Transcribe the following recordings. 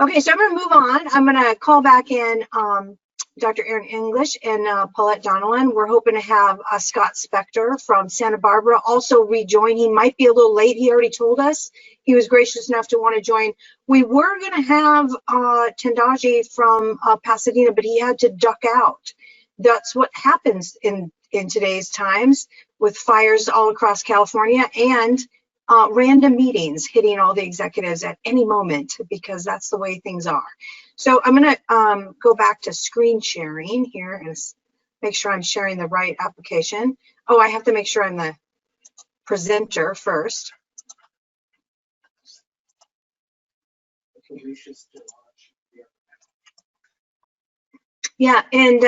Okay, so I'm going to move on. I'm going to call back in Dr. Erin English and Paulette Donnellan. We're hoping to have Scott Spector from Santa Barbara also rejoin. He might be a little late. He already told us he was gracious enough to want to join. We were going to have Tendaji from Pasadena, but he had to duck out. That's what happens in today's times with fires all across California and random meetings hitting all the executives at any moment, because that's the way things are. So I'm going to go back to screen sharing here and make sure I'm sharing the right application. Oh, I have to make sure I'm the presenter first. Yeah, and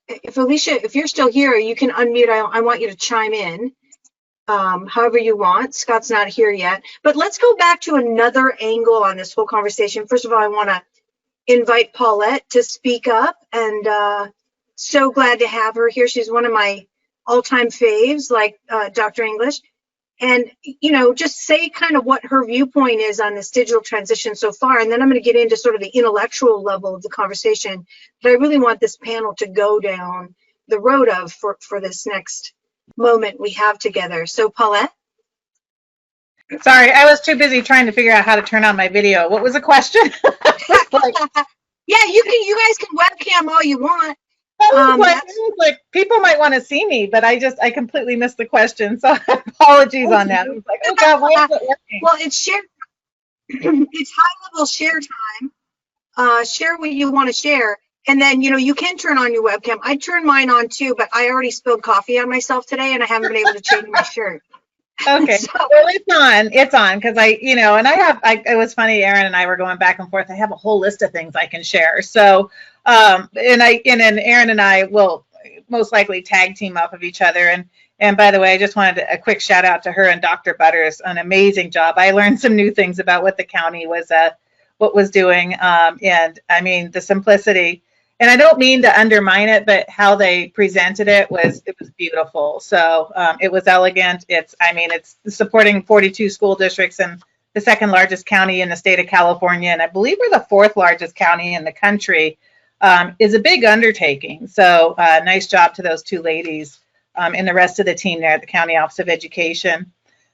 if Alicia, if you're still here, you can unmute. I want you to chime in. However you want. Scott's not here yet, but let's go back to another angle on this whole conversation. First of all, I want to invite Paulette to speak up, and so glad to have her here. She's one of my all-time faves, like Dr. English, and just say kind of what her viewpoint is on this digital transition so far, and then I'm going to get into sort of the intellectual level of the conversation that I really want this panel to go down the road of for this next moment we have together. So Paulette? Sorry, I was too busy trying to figure out how to turn on my video. What was the question? Yeah, you guys can webcam all you want. Like people might want to see me, but I completely missed the question. So apologies on that. I was like, oh God, why is it working? Well, it's share. It's high level share time. Share what you want to share. And then, you can turn on your webcam. I turned mine on too, but I already spilled coffee on myself today and I haven't been able to change my shirt. Okay. So, well, it's on because it was funny, Erin and I were going back and forth. I have a whole list of things I can share. So, and then Erin and I will most likely tag team off of each other. And by the way, I just wanted a quick shout out to her and Dr. Butters, an amazing job. I learned some new things about what the county was doing. And I mean, the simplicity. And I don't mean to undermine it, but how they presented it was beautiful. So it was elegant. It's supporting 42 school districts and the second largest county in the state of California, and I believe we're the fourth largest county in the country. Is a big undertaking. So nice job to those two ladies and the rest of the team there at the County Office of Education.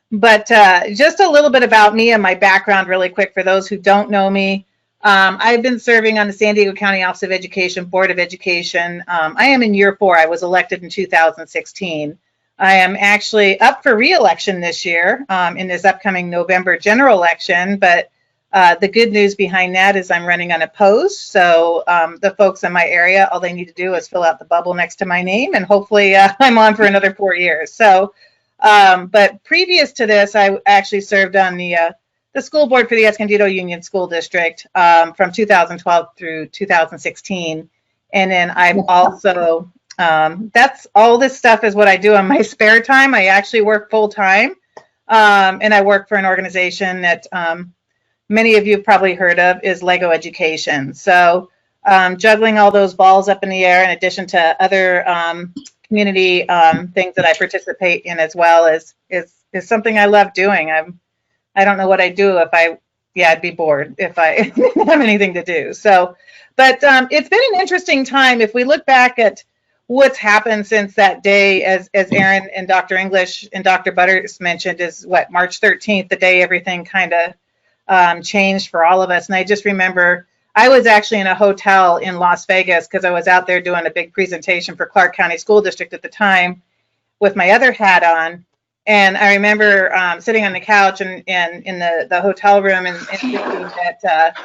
But just a little bit about me and my background really quick for those who don't know me. I've been serving on the San Diego County Office of Education, Board of Education. I am in year 4. I was elected in 2016. I am actually up for re-election this year in this upcoming November general election. But the good news behind that is I'm running unopposed. So the folks in my area, all they need to do is fill out the bubble next to my name, and hopefully I'm on for another 4 years. So, but previous to this, I actually served on the school board for the Escondido Union School District from 2012 through 2016. And then I've also, that's all this stuff is what I do in my spare time. I actually work full time. And I work for an organization that many of you have probably heard of, is Lego Education. So juggling all those balls up in the air in addition to other community things that I participate in as well is something I love doing. I don't know what I'd do if I'd be bored if I didn't have anything to do. So, but it's been an interesting time. If we look back at what's happened since that day, as Erin and Dr. English and Dr. Butters mentioned, is March 13th, the day everything kind of changed for all of us. And I just remember I was actually in a hotel in Las Vegas because I was out there doing a big presentation for Clark County School District at the time with my other hat on. And I remember sitting on the couch and in the hotel room and thinking that,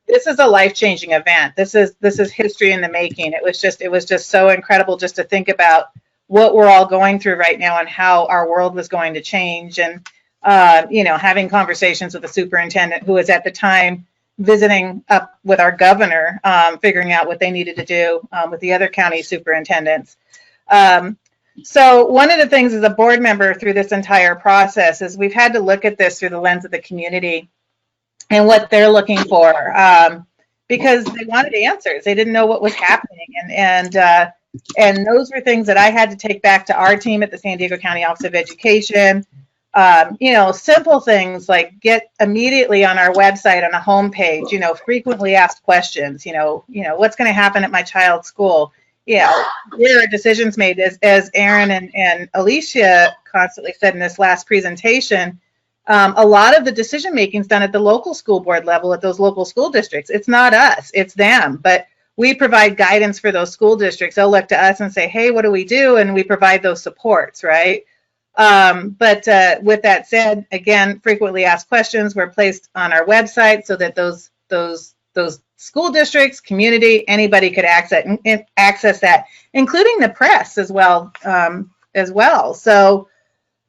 this is a life-changing event. This is history in the making. It was just so incredible just to think about what we're all going through right now and how our world was going to change. And, having conversations with the superintendent who was at the time visiting up with our governor, figuring out what they needed to do with the other county superintendents. So one of the things as a board member through this entire process is we've had to look at this through the lens of the community and what they're looking for, because they wanted answers. They didn't know what was happening. And those were things that I had to take back to our team at the San Diego County Office of Education. Simple things like get immediately on our website on a homepage, frequently asked questions, what's going to happen at my child's school? Where are decisions made? As Aaron and Alicia constantly said in this last presentation, a lot of the decision making is done at the local school board level at those local school districts. It's not us, it's them. But we provide guidance for those school districts. They'll look to us and say, hey, what do we do? And we provide those supports, right? But with that said, again, frequently asked questions were placed on our website so that those school districts, community, anybody could access that, including the press as well. So,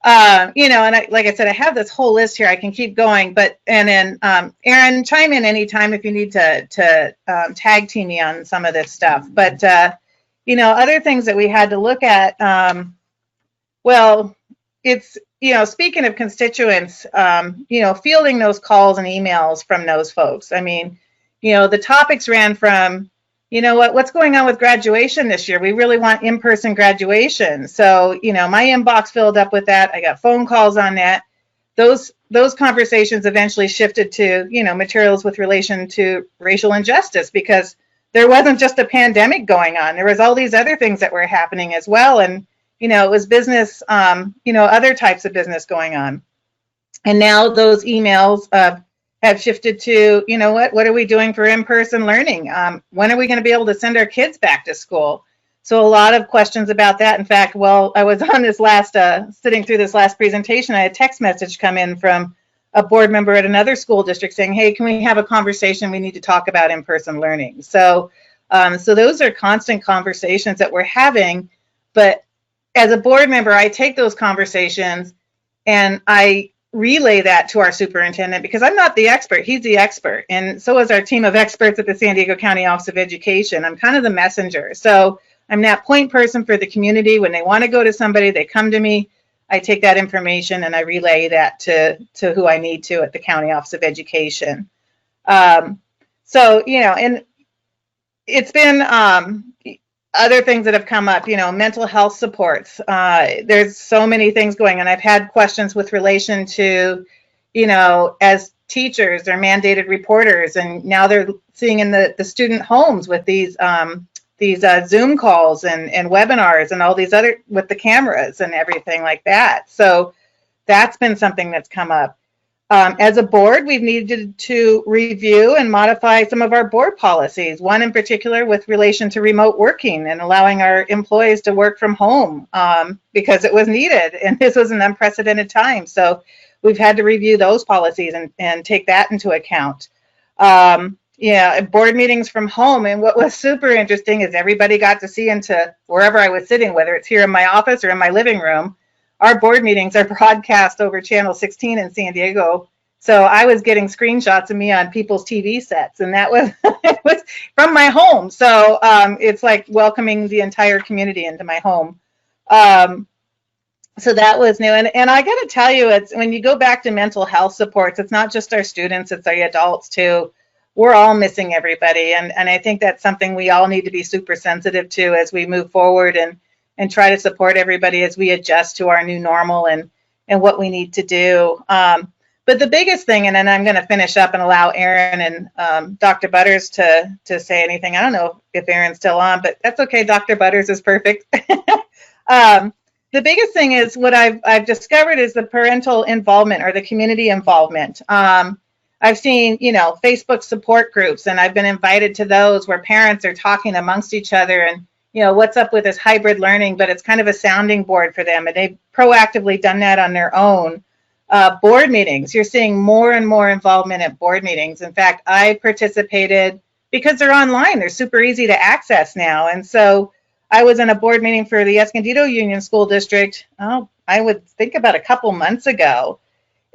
and like I said, I have this whole list here. I can keep going, and then Aaron, chime in anytime if you need to tag team me on some of this stuff. But other things that we had to look at. It's, speaking of constituents, fielding those calls and emails from those folks. I mean, the topics ran from, what's going on with graduation this year? We really want in-person graduation. So, my inbox filled up with that. I got phone calls on that. Those conversations eventually shifted to, materials with relation to racial injustice, because there wasn't just a pandemic going on. There was all these other things that were happening as well. And it was business, other types of business going on. And now those emails have shifted to, what are we doing for in-person learning? When are we going to be able to send our kids back to school? So a lot of questions about that. In fact, while I was on this sitting through this last presentation, I had a text message come in from a board member at another school district saying, hey, can we have a conversation? We need to talk about in-person learning. So those are constant conversations that we're having. But as a board member, I take those conversations and I relay that to our superintendent, because I'm not the expert, he's the expert. And so is our team of experts at the San Diego County Office of Education. I'm kind of the messenger. So I'm that point person for the community. When they want to go to somebody, they come to me. I take that information and I relay that to who I need to at the County Office of Education. And it's been other things that have come up, mental health supports. There's so many things going on. I've had questions with relation to, as teachers, they're mandated reporters, and now they're seeing in the student homes with these Zoom calls and webinars and all these other with the cameras and everything like that. So that's been something that's come up. As a board, we've needed to review and modify some of our board policies, one in particular with relation to remote working and allowing our employees to work from home because it was needed, and this was an unprecedented time. So we've had to review those policies and take that into account. Board meetings from home, and what was super interesting is everybody got to see into wherever I was sitting, whether it's here in my office or in my living room. Our board meetings are broadcast over Channel 16 in San Diego. So I was getting screenshots of me on people's TV sets, and that was, it was from my home. So it's like welcoming the entire community into my home. So that was new. And I got to tell you, it's when you go back to mental health supports, it's not just our students, it's our adults too. We're all missing everybody. And I think that's something we all need to be super sensitive to as we move forward and try to support everybody as we adjust to our new normal and what we need to do. But the biggest thing, and then I'm going to finish up and allow Aaron and Dr. Butters to say anything. I don't know if Aaron's still on, but that's okay. Dr. Butters is perfect. The biggest thing is what I've discovered is the parental involvement or the community involvement. I've seen, Facebook support groups, and I've been invited to those where parents are talking amongst each other and, what's up with this hybrid learning, but it's kind of a sounding board for them. And they've proactively done that on their own. Board meetings, you're seeing more and more involvement at board meetings. In fact, I participated because they're online. They're super easy to access now. And so I was in a board meeting for the Escondido Union School District, I would think about a couple months ago.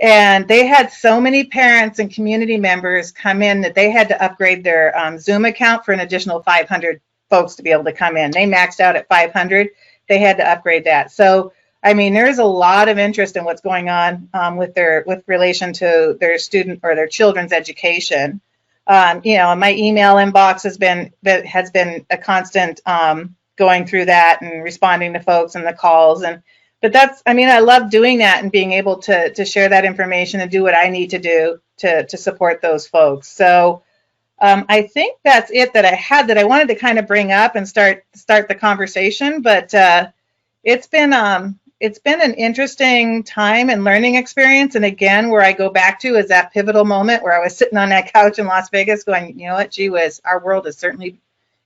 And they had so many parents and community members come in that they had to upgrade their Zoom account for an additional 500 folks to be able to come in. They maxed out at 500. They had to upgrade that. So, I mean, there's a lot of interest in what's going on with relation to their student or their children's education. My email inbox has been a constant going through that and responding to folks and the calls. But that's, I mean, I love doing that and being able to share that information and do what I need to do to support those folks. So I think that's it that I had that I wanted to kind of bring up and start the conversation. But it's been an interesting time and learning experience. And again, where I go back to is that pivotal moment where I was sitting on that couch in Las Vegas going, you know what, gee whiz, our world is certainly,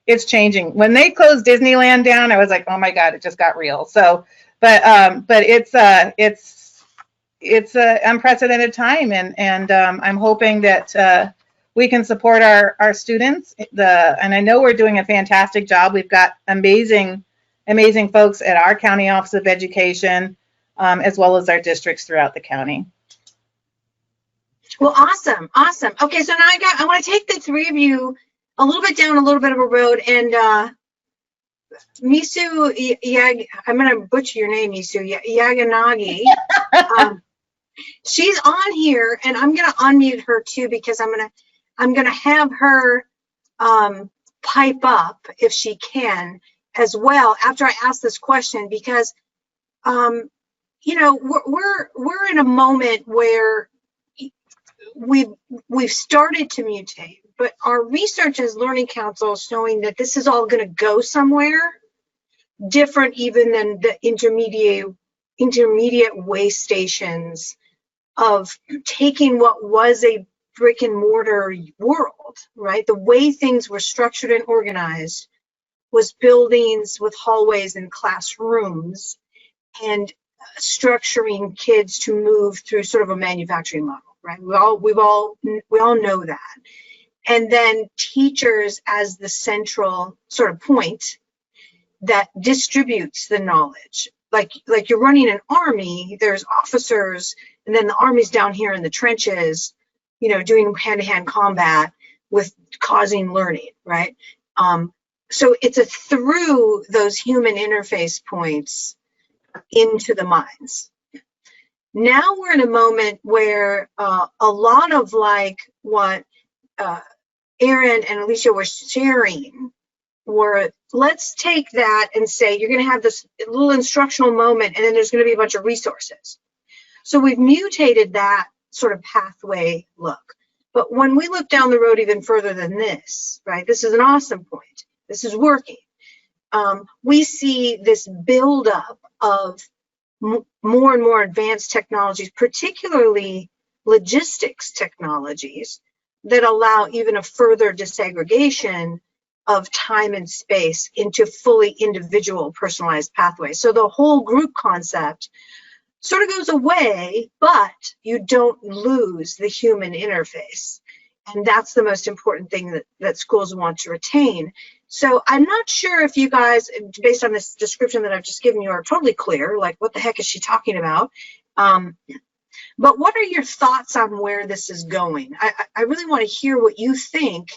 it's changing. When they closed Disneyland down, I was like, oh my God, it just got real. So, but it's a unprecedented time, and I'm hoping that we can support our students. And I know we're doing a fantastic job. We've got amazing folks at our County Office of Education, as well as our districts throughout the county. Well, awesome. Okay, so now I want to take the three of you a little bit down a little bit of a road, and Misu, I'm going to butcher your name, Misu Yaganagi. She's on here, and I'm going to unmute her too, because I'm gonna have her pipe up if she can as well after I ask this question, because you know, we're in a moment where we've started to mutate, but our research as Learning Council is showing that this is all going to go somewhere different even than the intermediate way stations of taking what was a brick and mortar world, right? The way things were structured and organized was buildings with hallways and classrooms, and structuring kids to move through sort of a manufacturing model, right? We all know that. And then teachers as the central sort of point that distributes the knowledge. Like you're running an army, there's officers, and then the army's down here in the trenches, you know, doing hand-to-hand combat with causing learning, right? So it's through those human interface points into the minds. Now we're in a moment where a lot of like what Erin and Alicia were sharing were, let's take that and say you're going to have this little instructional moment, and then there's going to be a bunch of resources. So we've mutated that sort of pathway look. But when we look down the road even further than this, right, this is an awesome point. This is working. We see this buildup of more and more advanced technologies, particularly logistics technologies, that allow even a further disaggregation of time and space into fully individual personalized pathways. So the whole group concept sort of goes away, but you don't lose the human interface. And that's the most important thing that schools want to retain. So I'm not sure if you guys, based on this description that I've just given you, are totally clear, like what the heck is she talking about? But what are your thoughts on where this is going? I really want to hear what you think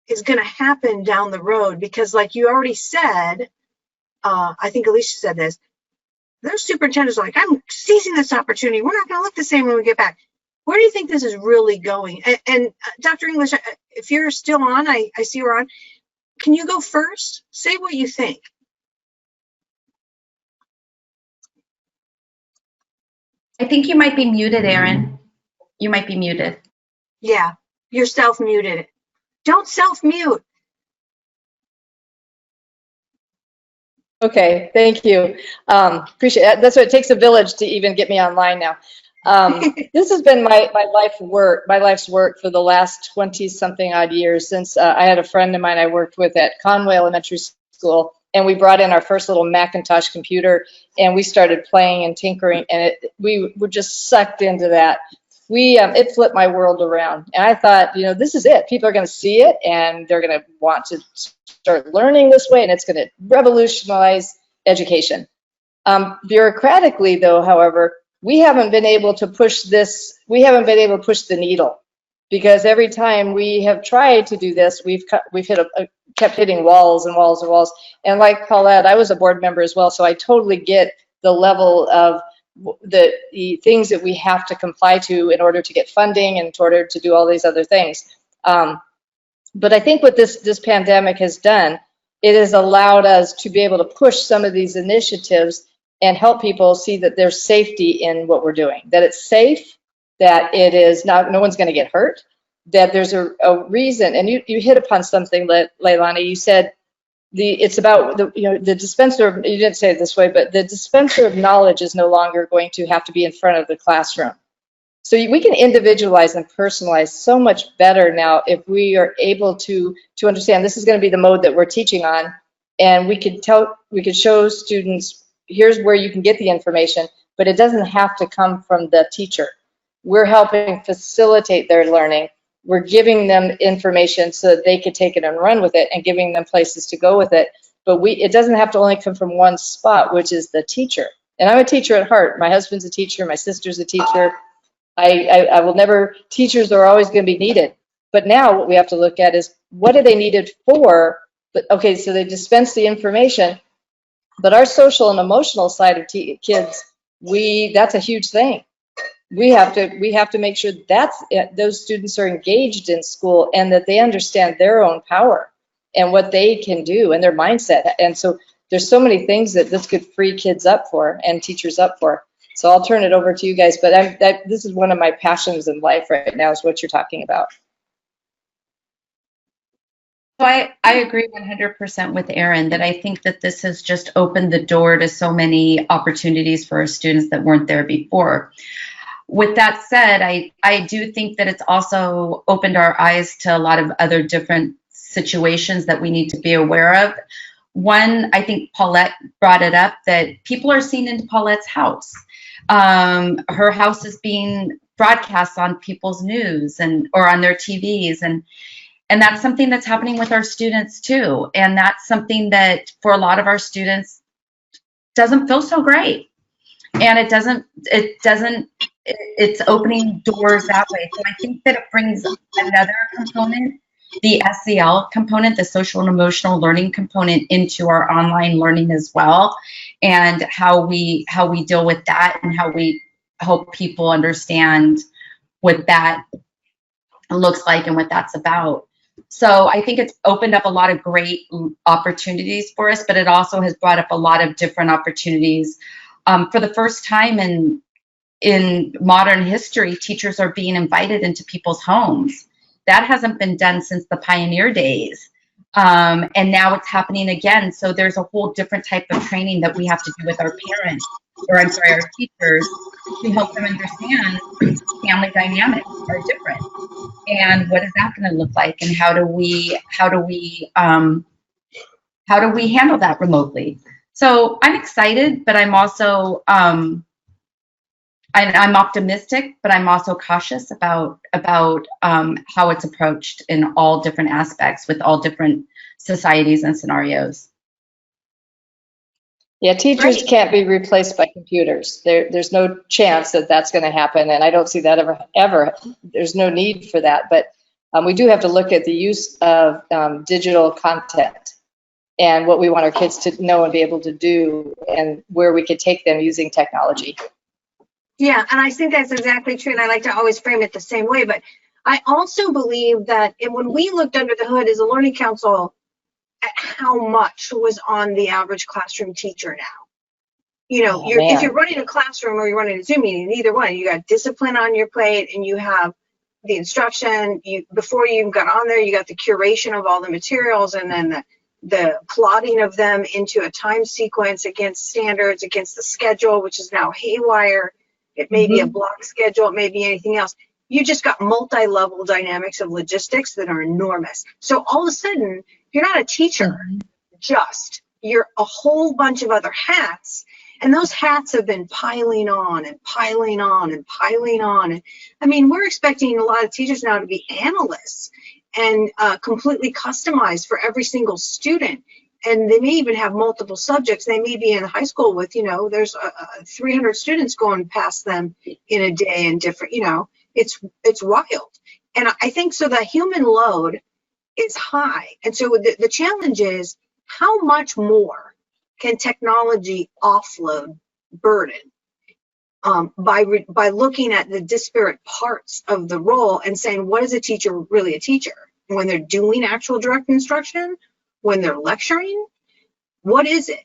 is going to happen down the road, because like you already said, I think Alicia said this, those superintendents are like, I'm seizing this opportunity. We're not going to look the same when we get back. Where do you think this is really going? And Dr. English, if you're still on, I see you're on. Can you go first? Say what you think. I think you might be muted, Erin. You might be muted. Yeah, you're self-muted. Don't self-mute. Okay, thank you. Appreciate it. That's what it takes, a village to even get me online now. This has been my life's work for the last 20-something odd years, since I had a friend of mine I worked with at Conway Elementary School, and we brought in our first little Macintosh computer, and we started playing and tinkering, and we were just sucked into that. It flipped my world around, and I thought, you know, this is it. People are going to see it, and they're going to want to start learning this way, and it's going to revolutionize education. Bureaucratically, though, however, we haven't been able to push this. We haven't been able to push the needle, because every time we have tried to do this, we've kept hitting walls and walls and walls. And like Paulette, I was a board member as well, so I totally get the level of the things that we have to comply to in order to get funding and in order to do all these other things. But I think what this pandemic has done, it has allowed us to be able to push some of these initiatives and help people see that there's safety in what we're doing, that it's safe, that it is not, no one's going to get hurt, that there's a reason. And you hit upon something, Leilani. You said it's about the dispenser of, you didn't say it this way, but the dispenser of knowledge is no longer going to have to be in front of the classroom. So we can individualize and personalize so much better now if we are able to understand this is going to be the mode that we're teaching on, and we could show students, here's where you can get the information, but it doesn't have to come from the teacher. We're helping facilitate their learning. We're giving them information so that they could take it and run with it, and giving them places to go with it. But it doesn't have to only come from one spot, which is the teacher. And I'm a teacher at heart. My husband's a teacher. My sister's a teacher. I will never, teachers are always going to be needed. But now what we have to look at is, what are they needed for? But okay, so they dispense the information, but our social and emotional side of kids, that's a huge thing. We have to make sure those students are engaged in school, and that they understand their own power and what they can do and their mindset. And so there's so many things that this could free kids up for and teachers up for. So I'll turn it over to you guys, but this is one of my passions in life right now, is what you're talking about. So I agree 100% with Erin that I think that this has just opened the door to so many opportunities for our students that weren't there before. With that said, I do think that it's also opened our eyes to a lot of other different situations that we need to be aware of. One, I think Paulette brought it up, that people are seeing into Paulette's house. Her house is being broadcast on people's news or on their TVs, and that's something that's happening with our students too. And that's something that for a lot of our students doesn't feel so great. And it's opening doors that way. So I think that it brings another component, the SEL component, the social and emotional learning component, into our online learning as well, and how we deal with that, and how we help people understand what that looks like and what that's about. So I think it's opened up a lot of great opportunities for us, but it also has brought up a lot of different opportunities. For the first time in modern history, teachers are being invited into people's homes. That hasn't been done since the pioneer days. And now it's happening again. So there's a whole different type of training that we have to do with our parents, or I'm sorry, our teachers, to help them understand family dynamics are different. And what is that going to look like? And how do we handle that remotely? So I'm excited, but I'm also I'm optimistic, but I'm also cautious about how it's approached in all different aspects with all different societies and scenarios. Yeah, teachers can't be replaced by computers. There's no chance that that's going to happen, and I don't see that ever. There's no need for that, but we do have to look at the use of digital content and what we want our kids to know and be able to do, and where we could take them using technology. Yeah, and I think that's exactly true, and I like to always frame it the same way. But I also believe that when we looked under the hood as a learning council, at how much was on the average classroom teacher now. You know, if you're running a classroom or you're running a Zoom meeting, either one, you got discipline on your plate, and you have the instruction. Before you even got on there, you got the curation of all the materials, and then the plotting of them into a time sequence against standards, against the schedule, which is now haywire. It may be a block schedule, it may be anything else. You just got multi-level dynamics of logistics that are enormous. So all of a sudden, you're not a teacher, you're a whole bunch of other hats. And those hats have been piling on and piling on and piling on. And I mean, we're expecting a lot of teachers now to be analysts and completely customized for every single student. And they may even have multiple subjects. They may be in high school with, there's 300 students going past them in a day, and different, it's wild. And I think so the human load is high. And so the challenge is, how much more can technology offload burden by looking at the disparate parts of the role and saying, what is a teacher really a teacher? When they're doing actual direct instruction, when they're lecturing, what is it?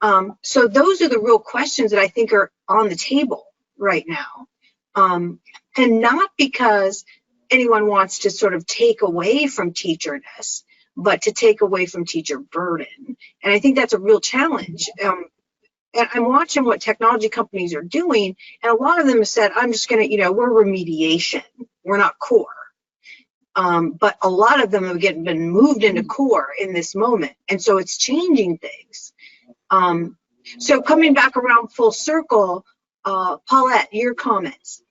So those are the real questions that I think are on the table right now. And not because anyone wants to sort of take away from teacherness, but to take away from teacher burden. And I think that's a real challenge. And I'm watching what technology companies are doing, and a lot of them have said, I'm just going to, we're remediation, we're not core. But a lot of them have been moved into core in this moment. And so it's changing things. So coming back around full circle, Paulette, your comments.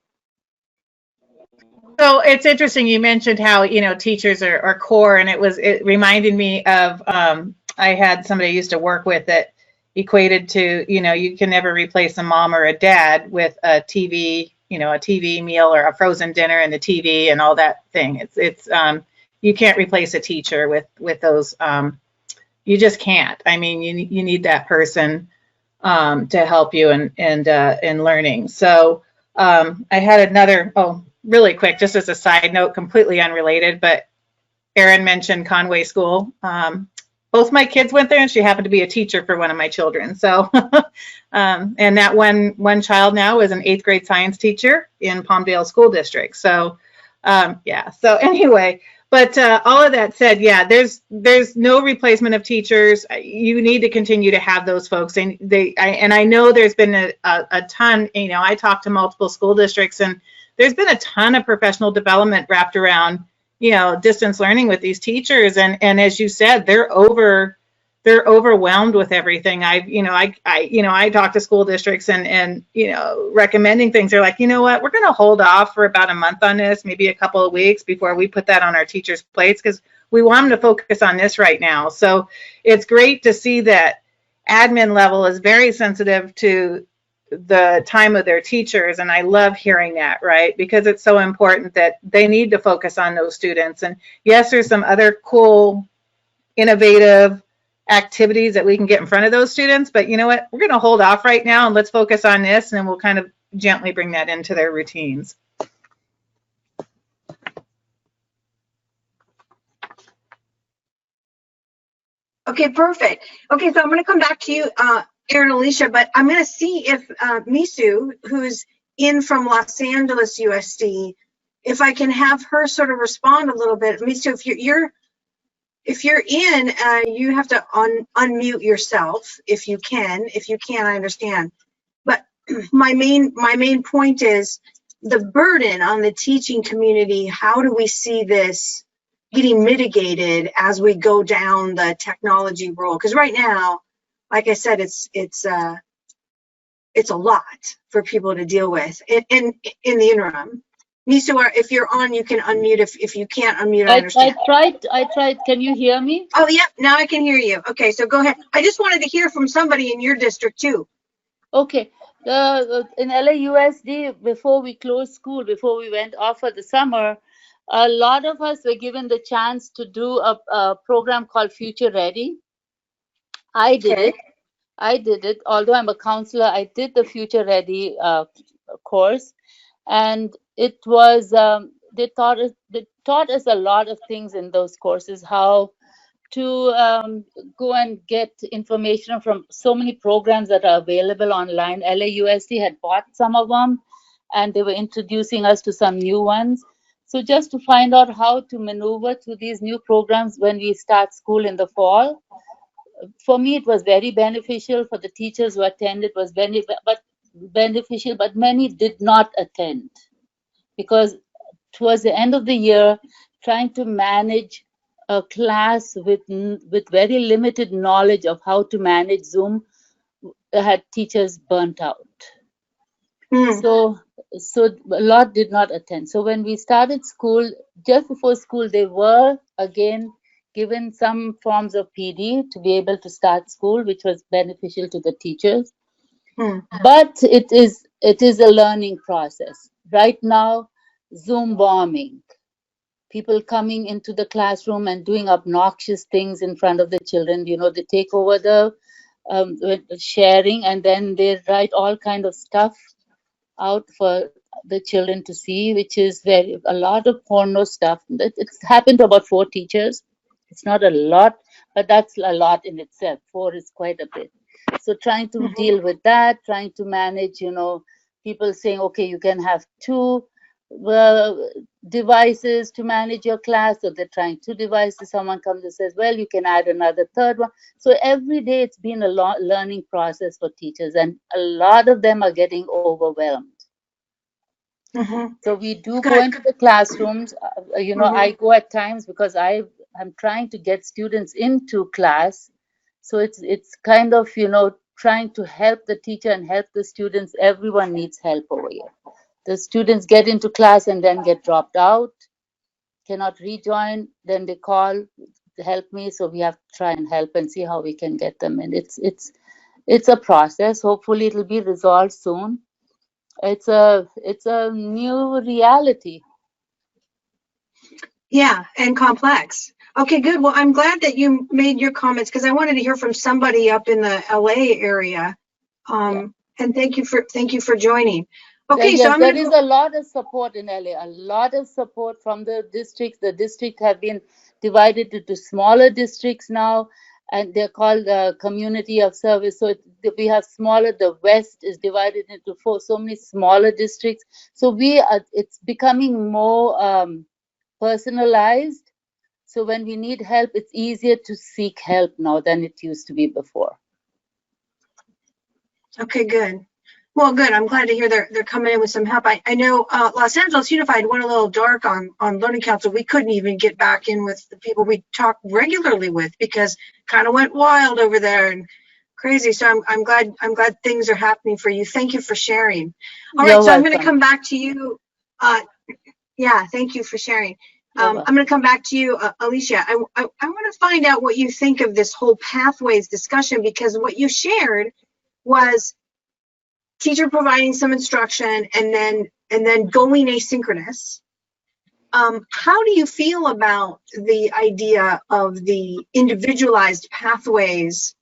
So it's interesting you mentioned how, teachers are core, and it reminded me of, I had somebody I used to work with that equated to, you can never replace a mom or a dad with a TV, a TV meal or a frozen dinner and the TV and all that thing. It's you can't replace a teacher with those. You just can't. I mean, you need that person to help you in learning. So I had another, really quick, just as a side note, completely unrelated, but Erin mentioned Conway School. Both my kids went there, and she happened to be a teacher for one of my children. So, and that one child now is an 8th grade science teacher in Palmdale School District. So, yeah. So anyway, but all of that said, yeah, there's no replacement of teachers. You need to continue to have those folks, and I know there's been a ton. I talked to multiple school districts, and there's been a ton of professional development wrapped around distance learning with these teachers, and as you said, they're overwhelmed with everything. I talk to school districts and recommending things. They're like, you know what, we're going to hold off for about a month on this, maybe a couple of weeks before we put that on our teachers' plates, because we want them to focus on this right now. So it's great to see that admin level is very sensitive to the time of their teachers, and I love hearing that, right? Because it's so important that they need to focus on those students. And yes, there's some other cool, innovative activities that we can get in front of those students, but you know what? We're going to hold off right now and let's focus on this, and then we'll kind of gently bring that into their routines. Okay, perfect. Okay, so I'm going to come back to you, Erin, Alicia, but I'm going to see if Misu, who's in from Los Angeles USD, if I can have her sort of respond a little bit. Misu, if you're in, you have to unmute yourself if you can. If you can't, I understand. But my main point is the burden on the teaching community. How do we see this getting mitigated as we go down the technology road? Because right now, like I said, it's a lot for people to deal with in the interim. Misu, if you're on, you can unmute. If you can't unmute, I understand. I tried. Can you hear me? Oh, yeah, now I can hear you. Okay, so go ahead. I just wanted to hear from somebody in your district too. Okay. In LAUSD, before we closed school, before we went off for the summer, a lot of us were given the chance to do a program called Future Ready. I did it. Although I'm a counselor, I did the Future Ready course, and it was they taught us a lot of things in those courses. How to go and get information from so many programs that are available online. LAUSD had bought some of them, and they were introducing us to some new ones. So just to find out how to maneuver through these new programs when we start school in the fall. For me, it was very beneficial. For the teachers who attended, it was beneficial, but many did not attend because towards the end of the year, trying to manage a class with very limited knowledge of how to manage Zoom had teachers burnt out. So a lot did not attend. So when we started school, just before school, they were again given some forms of PD to be able to start school, which was beneficial to the teachers. But it is a learning process. Right now, Zoom bombing, people coming into the classroom and doing obnoxious things in front of the children. They take over the sharing, and then they write all kind of stuff out for the children to see, which is a lot of porno stuff. It's happened to about 4 teachers. It's not a lot, but that's a lot in itself. 4 is quite a bit. So trying to deal with that, trying to manage, people saying, okay, you can have two devices to manage your class. So they're trying two devices. Someone comes and says, well, you can add another third one. So every day it's been a learning process for teachers, and a lot of them are getting overwhelmed. So we do go into the classrooms. I go at times because I'm trying to get students into class. So it's kind of, trying to help the teacher and help the students. Everyone needs help over here. The students get into class and then get dropped out, cannot rejoin, then they call, help me. So we have to try and help and see how we can get them in. It's a process. Hopefully it'll be resolved soon. It's a new reality. Yeah, and complex. Okay, good. Well, I'm glad that you made your comments because I wanted to hear from somebody up in the LA area. And thank you for joining. Okay, yes, so there is a lot of support in LA, a lot of support from the districts. The districts have been divided into smaller districts now, and they're called community of service. So we have smaller, the West is divided into so many smaller districts. So it's becoming more personalized. So when we need help, it's easier to seek help now than it used to be before. Okay, good. Well, good. I'm glad to hear they're coming in with some help. I know Los Angeles Unified went a little dark on Learning Council. We couldn't even get back in with the people we talk regularly with because kind of went wild over there and crazy. So I'm glad things are happening for you. Thank you for sharing. All right, so I'm going to come back to you. Yeah, thank you for sharing. I'm going to come back to you, Alicia. I want to find out what you think of this whole pathways discussion, because what you shared was teacher providing some instruction and then going asynchronous. How do you feel about the idea of the individualized pathways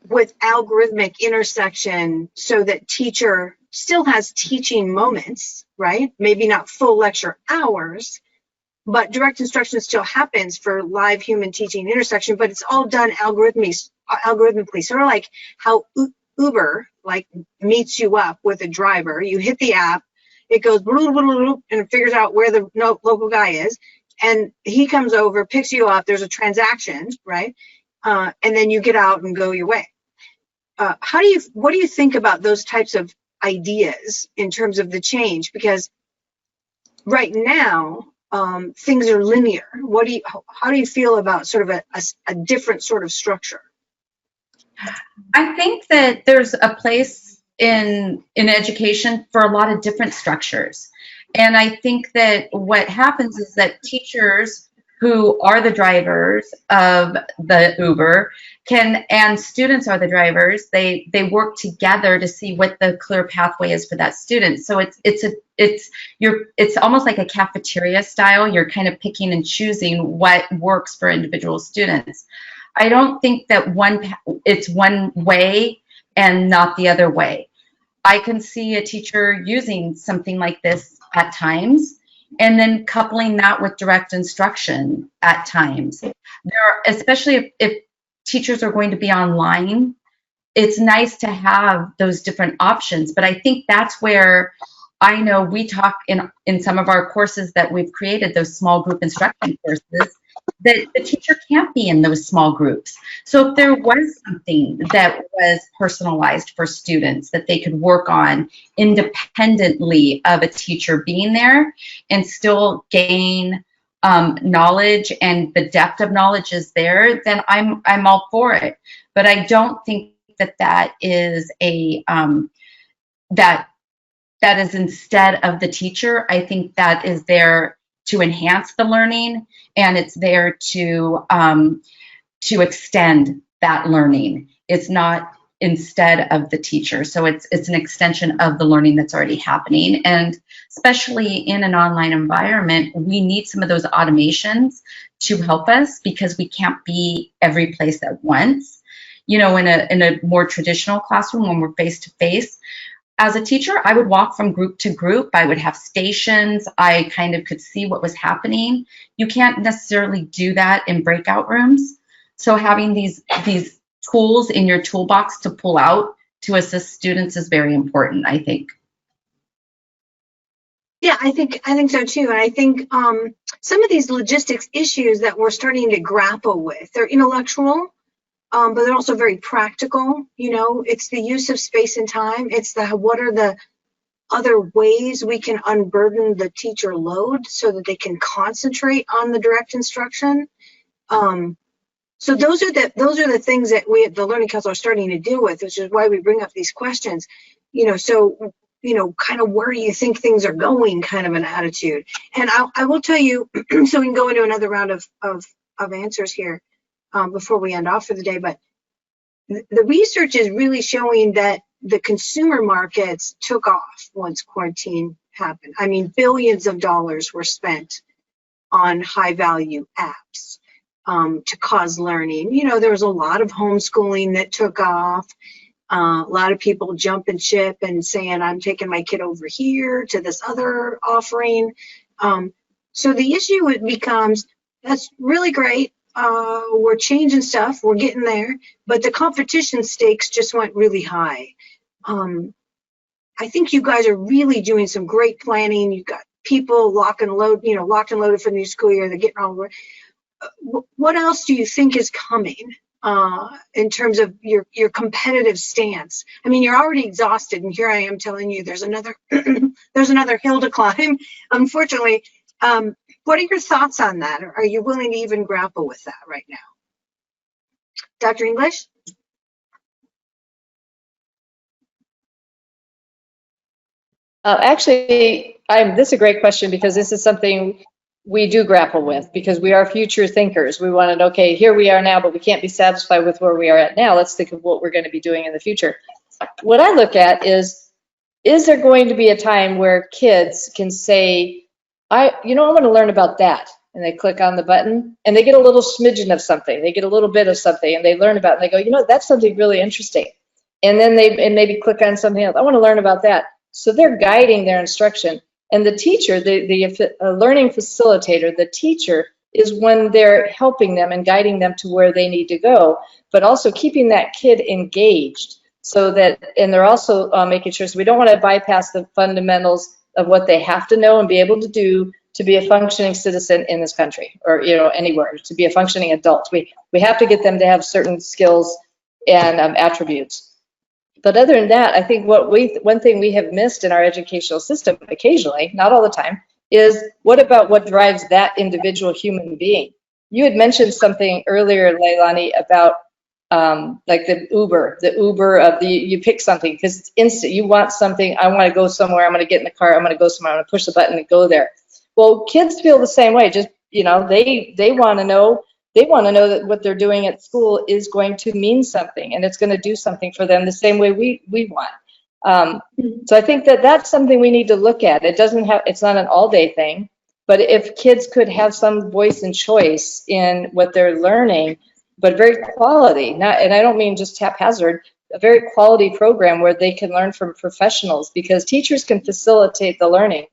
with algorithmic intersection so that teacher still has teaching moments, right? Maybe not full lecture hours, but direct instruction still happens for live human teaching intersection, but it's all done algorithmically, sort of like how Uber meets you up with a driver. You hit the app, it goes and it figures out where the local guy is, and he comes over, picks you up. There's a transaction, right? And then you get out and go your way. What do you think about those types of ideas in terms of the change? Because right now things are linear. How do you feel about sort of a different sort of structure? I think that there's a place in education for a lot of different structures. And I think that what happens is that teachers who are the drivers of the Uber and students are the drivers, they work together to see what the clear pathway is for that student. So it's almost like a cafeteria style. You're kind of picking and choosing what works for individual students. I don't think that it's one way and not the other way. I can see a teacher using something like this at times, and then coupling that with direct instruction at times. Especially if teachers are going to be online, it's nice to have those different options. But I think that's where I know we talk in some of our courses that we've created, those small group instruction courses, that the teacher can't be in those small groups. So if there was something that was personalized for students that they could work on independently of a teacher being there and still gain knowledge, and the depth of knowledge is there, then I'm all for it. But I don't think that is that is instead of the teacher. I think that is there to enhance the learning, and it's there to extend that learning. It's not instead of the teacher. So it's an extension of the learning that's already happening. And especially in an online environment, we need some of those automations to help us, because we can't be every place at once. In a more traditional classroom, when we're face to face, as a teacher, I would walk from group to group. I would have stations. I kind of could see what was happening. You can't necessarily do that in breakout rooms. So having these tools in your toolbox to pull out to assist students is very important, I think. Yeah, I think so too. And I think some of these logistics issues that we're starting to grapple with, they're intellectual, but they're also very practical. You know, it's the use of space and time. It's what are the other ways we can unburden the teacher load so that they can concentrate on the direct instruction. So those are the things that we at the Learning Council are starting to deal with, which is why we bring up these questions. You know, so kind of where do you think things are going, kind of an attitude. And I will tell you, so we can go into another round of answers here before we end off for the day. But the research is really showing that the consumer markets took off once quarantine happened. I mean, billions of dollars were spent on high value apps to cause learning. You know, there was a lot of homeschooling that took off. A lot of people jump and ship and saying, I'm taking my kid over here to this other offering. So the issue becomes, that's really great. We're changing stuff, we're getting there, but the competition stakes just went really high. I think you guys are really doing some great planning. You've got people locked and loaded for the new school year. They're getting all over. What else do you think is coming in terms of your competitive stance? I mean, you're already exhausted, and here I am telling you there's another there's another hill to climb, unfortunately. What are your thoughts on that? Are you willing to even grapple with that right now? Dr. English? Actually, this is a great question, because this is something we do grapple with, because we are future thinkers. We want to know, okay, here we are now, but we can't be satisfied with where we are at now. Let's think of what we're going to be doing in the future. What I look at is there going to be a time where kids can say, I want to learn about that. And they click on the button and they get a little smidgen of something. They get a little bit of something and they learn about it. And they go, that's something really interesting. And then they maybe click on something else. I want to learn about that. So they're guiding their instruction. And the teacher, the learning facilitator, the teacher is when they're helping them and guiding them to where they need to go, but also keeping that kid engaged so that, and they're also making sure, so we don't want to bypass the fundamentals of what they have to know and be able to do to be a functioning citizen in this country, or anywhere, to be a functioning adult. We have to get them to have certain skills and attributes. But other than that, I think one thing we have missed in our educational system occasionally, not all the time, is what about what drives that individual human being? You had mentioned something earlier, Leilani, about like the Uber of you pick something because it's instant. You want something, I want to go somewhere, I'm going to get in the car, I'm going to go somewhere, I'm going to push the button and go there. Well, kids feel the same way. Just, they want to know. They want to know that what they're doing at school is going to mean something, and it's going to do something for them the same way we want. So I think that's something we need to look at. It's not an all-day thing, but if kids could have some voice and choice in what they're learning, but very quality, and I don't mean just haphazard, a very quality program where they can learn from professionals, because teachers can facilitate the learning.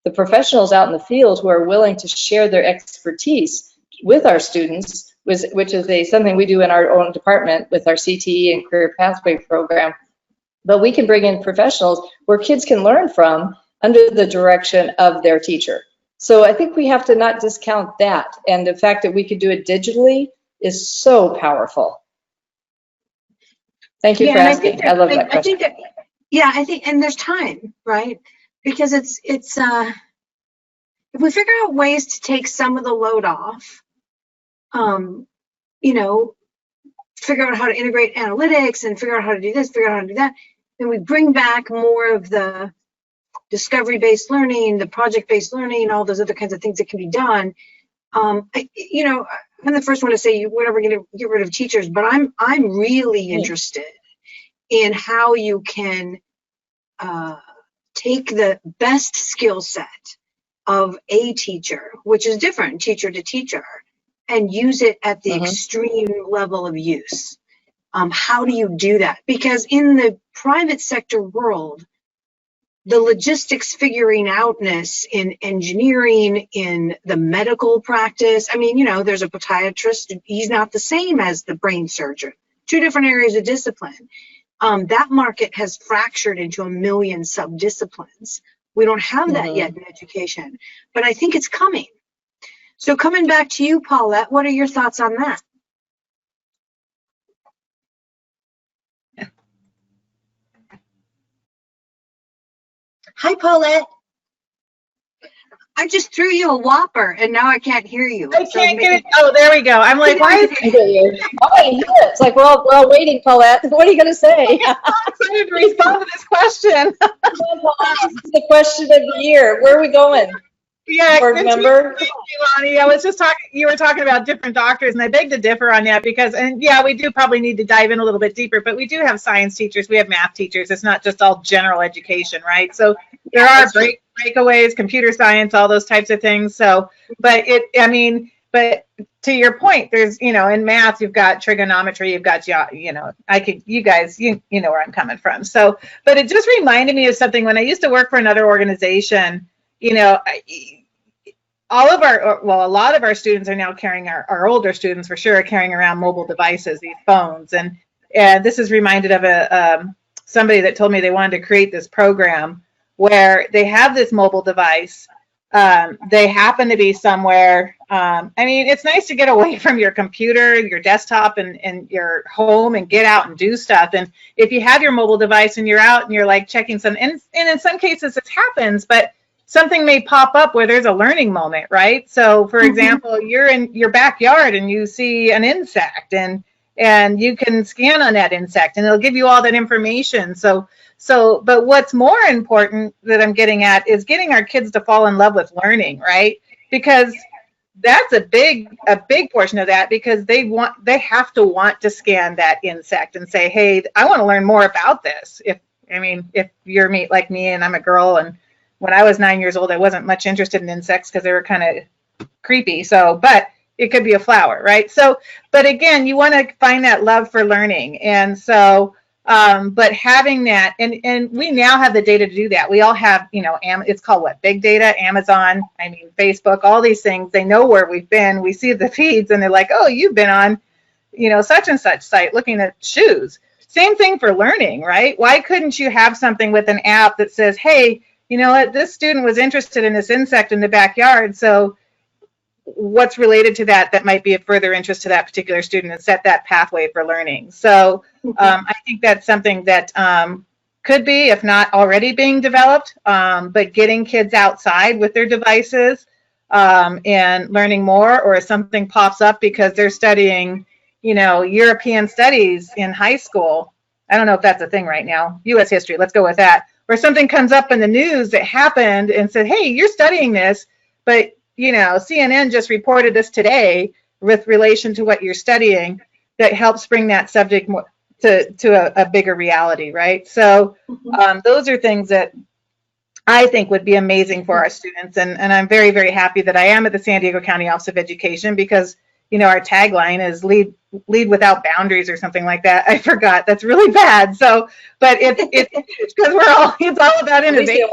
The professionals out in the field who are willing to share their expertise with our students, which is something we do in our own department with our CTE and Career Pathway program. But we can bring in professionals where kids can learn from under the direction of their teacher. So I think we have to not discount that. And the fact that we could do it digitally is so powerful. Thank you for asking. I love that question. I think, and there's time, right? Because it's if we figure out ways to take some of the load off, figure out how to integrate analytics and figure out how to do this, figure out how to do that, then we bring back more of the discovery-based learning, the project-based learning, all those other kinds of things that can be done. I'm the first one to say we're never going to get rid of teachers, but I'm really interested in how you can take the best skill set of a teacher, which is different teacher to teacher, and use it at the extreme level of use. How do you do that? Because in the private sector world, the logistics figuring outness in engineering, in the medical practice, I mean, there's a podiatrist, he's not the same as the brain surgeon, two different areas of discipline. That market has fractured into a million sub-disciplines. We don't have that yet in education, but I think it's coming. So coming back to you, Paulette, what are your thoughts on that? Hi, Paulette. I just threw you a whopper and now I can't hear you. I can't get it. Oh, there we go. I'm like, why is it? It's like we're all waiting, Paulette. What are you going to say? I'm excited to respond to this question. This is the question of the year. Where are we going? Yeah, Board member? Lonnie, I was just talking, you were talking about different doctors, and I beg to differ on that because, and yeah, we do probably need to dive in a little bit deeper, but we do have science teachers, we have math teachers. It's not just all general education, right? So there are breakaways, computer science, all those types of things. So, but but to your point, there's, in math, you've got trigonometry, you've got, you guys, you know where I'm coming from. So, but it just reminded me of something when I used to work for another organization. A lot of our students are now carrying, our older students for sure, are carrying around mobile devices, these phones. And this is reminded of somebody that told me they wanted to create this program where they have this mobile device. They happen to be somewhere. It's nice to get away from your computer, your desktop, and your home and get out and do stuff. And if you have your mobile device and you're out and you're like checking some, and in some cases this happens, but something may pop up where there's a learning moment, right? So for example, you're in your backyard and you see an insect and you can scan on that insect and it'll give you all that information. But what's more important that I'm getting at is getting our kids to fall in love with learning, right? Because that's a big portion of that, because they have to want to scan that insect and say, hey, I want to learn more about this. If you're like me and I'm a girl, and when I was 9 years old, I wasn't much interested in insects because they were kind of creepy. But it could be a flower, right? So, but again, you want to find that love for learning. And so, but having that, and we now have the data to do that. We all have, it's called what? Big data, Amazon, Facebook, all these things. They know where we've been. We see the feeds and they're like, oh, you've been on, such and such site looking at shoes. Same thing for learning, right? Why couldn't you have something with an app that says, hey, you know what, this student was interested in this insect in the backyard, so what's related to that might be of further interest to that particular student, and set that pathway for learning. So I think that's something that could be, if not already being developed, but getting kids outside with their devices and learning more, or if something pops up because they're studying, European studies in high school. I don't know if that's a thing right now, U.S. history, let's go with that. Or something comes up in the news that happened and said, hey, you're studying this, but CNN just reported this today with relation to what you're studying, that helps bring that subject more to a bigger reality, right? So those are things that I think would be amazing for our students. And I'm very, very happy that I am at the San Diego County Office of Education, because our tagline is lead without boundaries or something like that. I forgot. That's really bad. So, but it's because it's all about innovation.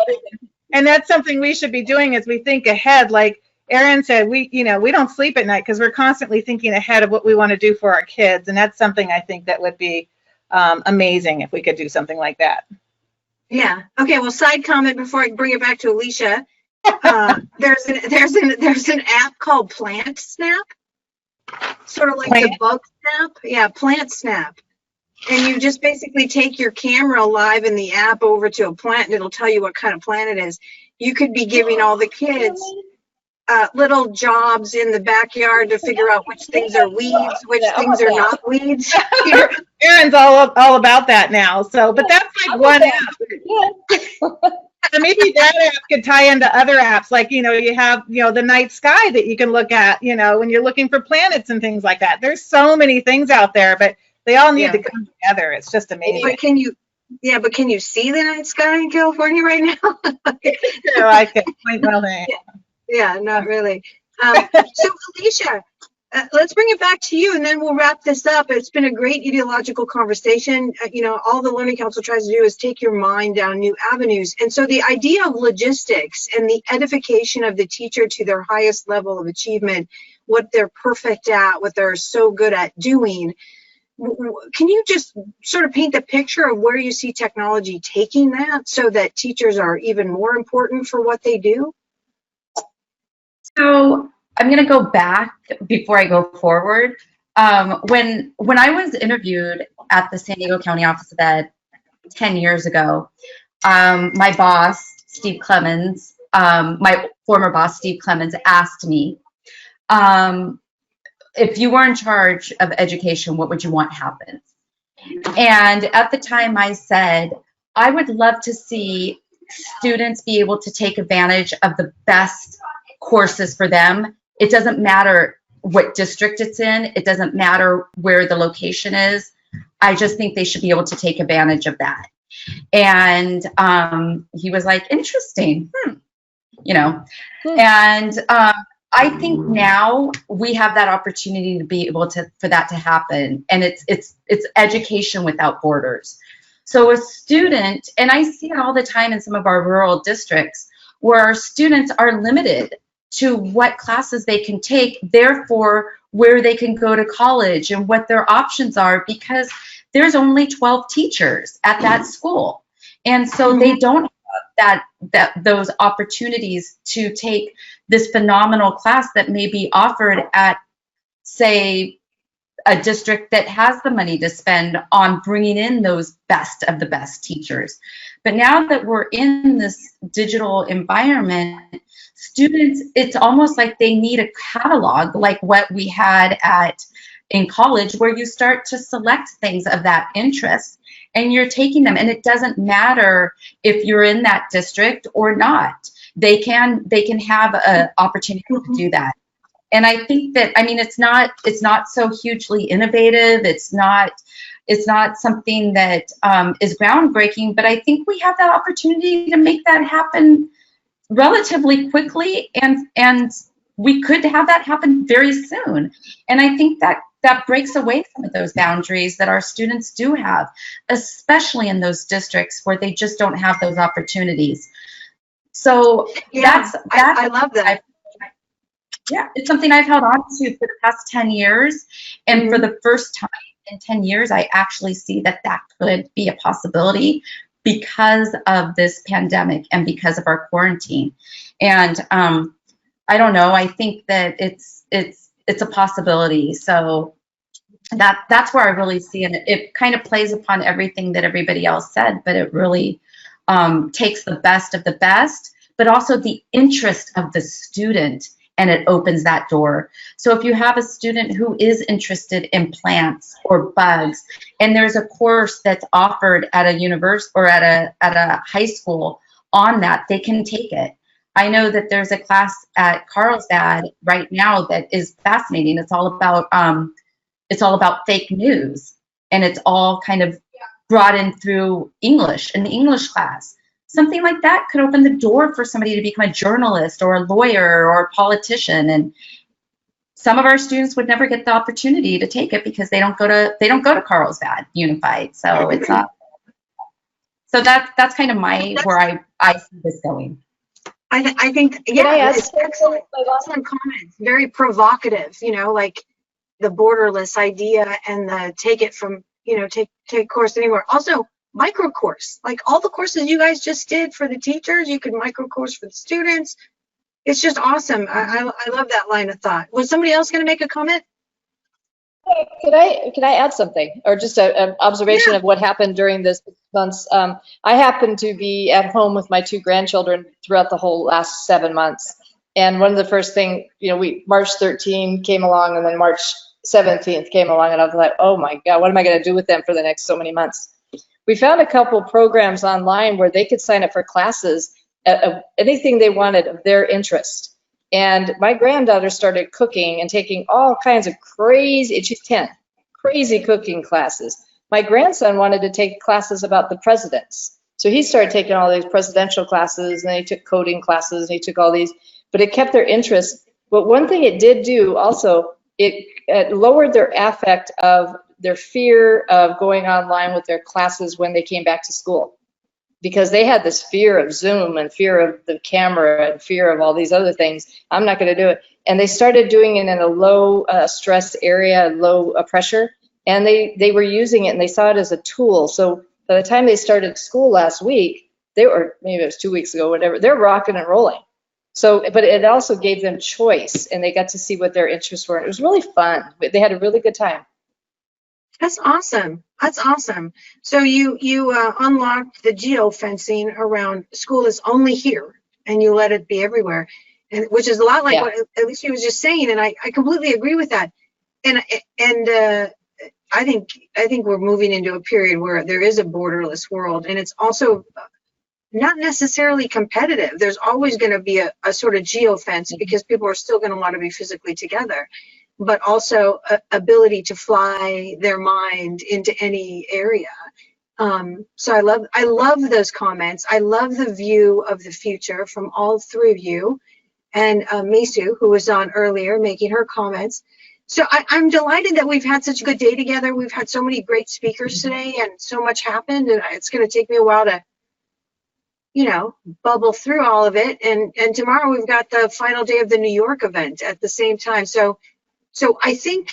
And that's something we should be doing as we think ahead. Like Erin said, we don't sleep at night because we're constantly thinking ahead of what we want to do for our kids. And that's something I think that would be amazing if we could do something like that. Yeah. Okay. Well, side comment before I bring it back to Alicia. There's an app called Plant Snap. Sort of like the Bug Snap. Yeah, Plant Snap. And you just basically take your camera live in the app over to a plant and it'll tell you what kind of plant it is. You could be giving all the kids little jobs in the backyard to figure out which things are weeds, which things are not weeds. Erin's all about that now. So, but that's like one app. And maybe that app could tie into other apps, like, you have, the night sky that you can look at, when you're looking for planets and things like that. There's so many things out there, but they all need to come together. It's just amazing. But can you see the night sky in California right now? No, I can point well there. Yeah, not really. So Alicia, let's bring it back to you and then we'll wrap this up. It's been a great ideological conversation. All the Learning Council tries to do is take your mind down new avenues. And so the idea of logistics and the edification of the teacher to their highest level of achievement, what they're perfect at, what they're so good at doing, Can you just sort of paint the picture of where you see technology taking that so that teachers are even more important for what they do? So I'm going to go back before I go forward. When I was interviewed at the San Diego County Office of Ed 10 years ago, my boss, Steve Clemens, my former boss, Steve Clemens, asked me, if you were in charge of education, what would you want happen? And at the time I said, I would love to see students be able to take advantage of the best courses for them. It doesn't matter what district it's in. It doesn't matter where the location is. I just think they should be able to take advantage of that. And he was like, interesting, you know. And I think now we have that opportunity to be able to, for that to happen. And it's education without borders. So a student, and I see it all the time in some of our rural districts, where our students are limited to what classes they can take, therefore where they can go to college and what their options are, because there's only 12 teachers at that school. And so they don't have those opportunities to take this phenomenal class that may be offered at, say, a district that has the money to spend on bringing in those best of the best teachers. But now that we're in this digital environment, students, it's almost like they need a catalog like what we had in college, where you start to select things of that interest and you're taking them. And it doesn't matter if you're in that district or not. They can have an opportunity to do that. And I think that, I mean, it's not so hugely innovative. It's not something that is groundbreaking, but I think we have that opportunity to make that happen relatively quickly, and we could have that happen very soon. And I think that breaks away some of those boundaries that our students do have, especially in those districts where they just don't have those opportunities. So yeah, I love that. Yeah, it's something I've held on to for the past 10 years. And for the first time in 10 years, I actually see that could be a possibility because of this pandemic and because of our quarantine. And I don't know, I think that it's a possibility. So that's where I really see it. It kind of plays upon everything that everybody else said, but it really takes the best of the best, but also the interest of the student, and it opens that door. So if you have a student who is interested in plants or bugs, and there's a course that's offered at a university or at a high school on that, they can take it. I know that there's a class at Carlsbad right now that is fascinating. It's all about fake news, and it's all kind of brought in through English, in the English class. Something like that could open the door for somebody to become a journalist or a lawyer or a politician. And some of our students would never get the opportunity to take it because they don't go to Carlsbad Unified. So it's not. So that's kind of where I see this going. I think, yeah, it's excellent comments. Very provocative, you know, like the borderless idea and the take it from, you know, take course anywhere. Also, micro course, like all the courses you guys just did for the teachers, you could micro course for the students. It's just awesome. I love that line of thought. Was somebody else going to make a comment? Could I add something, or just an observation of what happened during this months? I happened to be at home with my 2 grandchildren throughout the whole last 7 months. And one of the first things, you know, March 13 came along, and then March 17th came along, and I was like, oh my God, what am I going to do with them for the next so many months? We found a couple programs online where they could sign up for classes, anything they wanted of their interest. And my granddaughter started cooking and taking all kinds of crazy, she's 10, crazy cooking classes. My grandson wanted to take classes about the presidents. So he started taking all these presidential classes, and he took coding classes, and he took all these, but it kept their interest. But one thing it did do also, it lowered their affect of their fear of going online with their classes when they came back to school, because they had this fear of Zoom and fear of the camera and fear of all these other things. I'm not going to do it. And they started doing it in a low stress area, low pressure. and they were using it and they saw it as a tool. So by the time they started school last week, maybe it was 2 weeks ago, whatever, they're rocking and rolling. So, but it also gave them choice, and they got to see what their interests were. It was really fun. They had a really good time. That's awesome. That's awesome. So you unlocked the geofencing around school is only here, and you let it be everywhere, and which is a lot like what Alicia was just saying, and I completely agree with that. And I think we're moving into a period where there is a borderless world, and it's also not necessarily competitive. There's always going to be a sort of geofence because people are still going to want to be physically together, but also ability to fly their mind into any area. So I love those comments. I love the view of the future from all three of you, and Misu, who was on earlier, making her comments. So I'm delighted that we've had such a good day together. We've had so many great speakers today, and so much happened, and it's going to take me a while to, bubble through all of it. And tomorrow we've got the final day of the New York event at the same time. So I think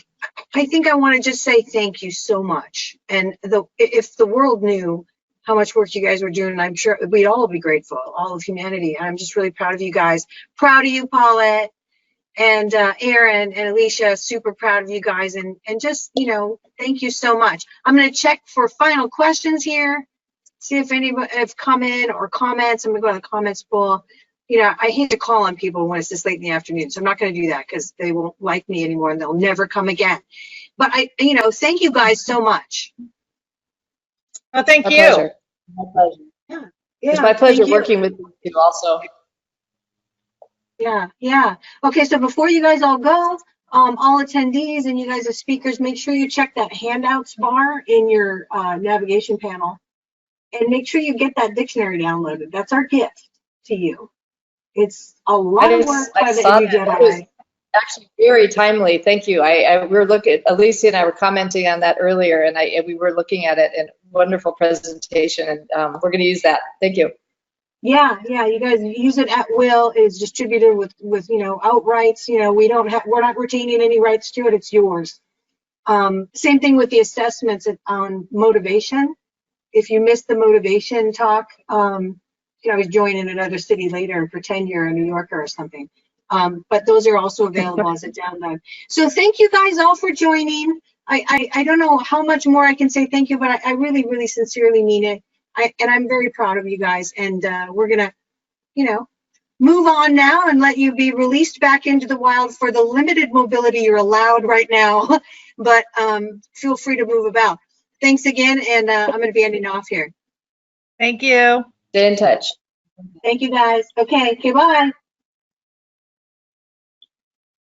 I want to just say thank you so much. And if the world knew how much work you guys were doing, I'm sure we'd all be grateful, all of humanity. I'm just really proud of you guys. Proud of you, Paulette, and Aaron and Alicia, super proud of you guys. And just, thank you so much. I'm going to check for final questions here. See if anybody have come in or comments. I'm going to go to the comments pool. I hate to call on people when it's this late in the afternoon, so I'm not going to do that because they won't like me anymore and they'll never come again. But thank you guys so much. Well, thank My you. pleasure. My pleasure. Yeah. It's my pleasure working with you also. Yeah. Okay, so before you guys all go, all attendees and you guys as speakers, make sure you check that handouts bar in your navigation panel. And make sure you get that dictionary downloaded. That's our gift to you. It's a lot of work by the New Jedi. It was actually very timely. Thank you. We were looking, Alicia and I were commenting on that earlier, and we were looking at it, and wonderful presentation, and we're going to use that. Thank you. Yeah, you guys use it at will. It's distributed with outrights. We're not retaining any rights to it. It's yours. Same thing with the assessments on motivation. If you missed the motivation talk, you can always join in another city later and pretend you're a New Yorker or something. But those are also available as a download. So thank you guys all for joining. I don't know how much more I can say thank you, but I really, really sincerely mean it. And I'm very proud of you guys. And we're going to, move on now and let you be released back into the wild for the limited mobility you're allowed right now. But feel free to move about. Thanks again, and I'm going to be ending off here. Thank you. Stay in touch. Thank you, guys. Okay, bye.